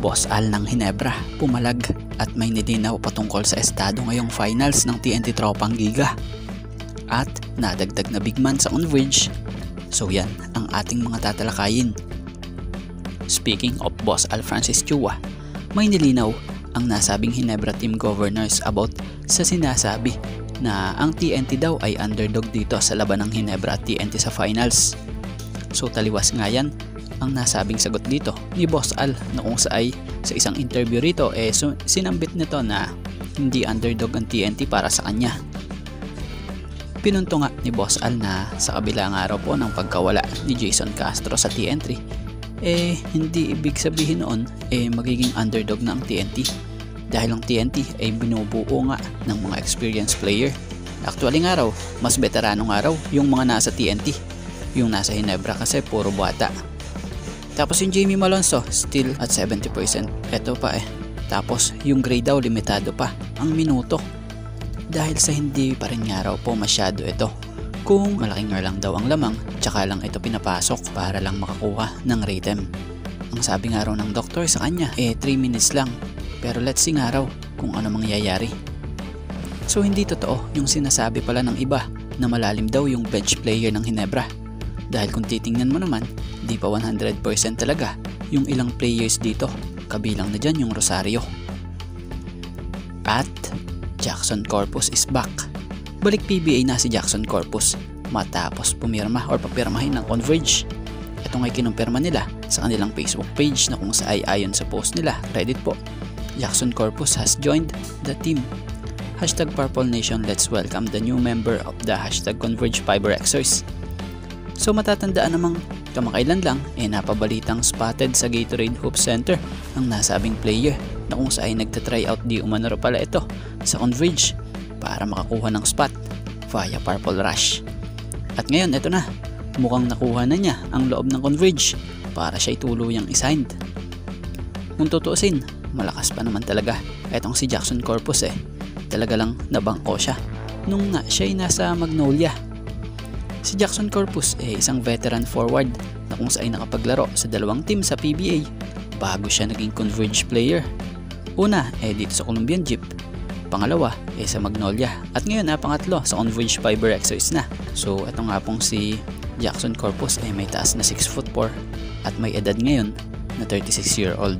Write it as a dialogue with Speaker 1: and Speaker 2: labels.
Speaker 1: Boss Al ng Ginebra pumalag at may nilinaw patungkol sa estado ngayong finals ng TNT Tropang Giga. At nadagdag na big man sa Converge. So yan ang ating mga tatalakayin. Speaking of Boss Al Francis Chua, may nilinaw ang nasabing Ginebra team governors about sa sinasabi na ang TNT daw ay underdog dito sa laban ng Ginebra at TNT sa finals. So taliwas nga yan ang nasabing sagot dito ni Boss Al na kung sa isang interview rito sinambit nito na hindi underdog ang TNT para sa kanya. Pinunto nga ni Boss Al na sa kabilang araw po ng pagkawala ni Jason Castro sa TNT hindi ibig sabihin noon magiging underdog na ang TNT dahil ang TNT ay binubuo nga ng mga experienced player. Actually nga raw mas veterano nga raw yung mga nasa TNT, yung nasa Ginebra kasi puro bata. Tapos yung Jamie Malonzo still at 70%. Eto pa Tapos yung grade daw limitado pa ang minuto. Dahil sa hindi pa rin nga raw po masyado ito. Kung malaking nga lang daw ang lamang, tsaka lang ito pinapasok para lang makakuha ng rhythm. Ang sabi nga raw ng doktor sa kanya 3 minutes lang. Pero let's see nga raw kung ano mangyayari. So hindi totoo yung sinasabi pala ng iba na malalim daw yung bench player ng Ginebra. Dahil kung titingnan mo naman, di pa 100% talaga yung ilang players dito, kabilang na dyan yung Rosario. At Jackson Corpus is back. Balik PBA na si Jackson Corpus matapos pumirma or papirmahin ng Converge. Ito nga'y kinumpirma nila sa kanilang Facebook page na kung sa ayon sa post nila, Reddit po, Jackson Corpus has joined the team. #Purple Nation, let's welcome the new member of the #Converge Fiberxers. So matatandaan namang kamakailan lang napabalitang spotted sa Gatorade Hoop Center ang nasabing player na kung saan nagtatry out di umano pala ito sa Converge para makakuha ng spot via Purple Rush. At ngayon ito na, mukhang nakuha na niya ang loob ng Converge para siya'y tuluyang isigned. Kung tutuusin, malakas pa naman talaga itong si Jackson Corpus talaga lang nabangko siya nung nga siya'y nasa Magnolia. Si Jackson Corpus isang veteran forward na kung saan nakapaglaro sa dalawang team sa PBA bago siya naging Converge player. Una dito sa Colombian Jeep, pangalawa sa Magnolia, at ngayon pangatlo sa Converge Fiberxers na. So ito nga pong si Jackson Corpus may taas na 6'4" at may edad ngayon na 36-year-old.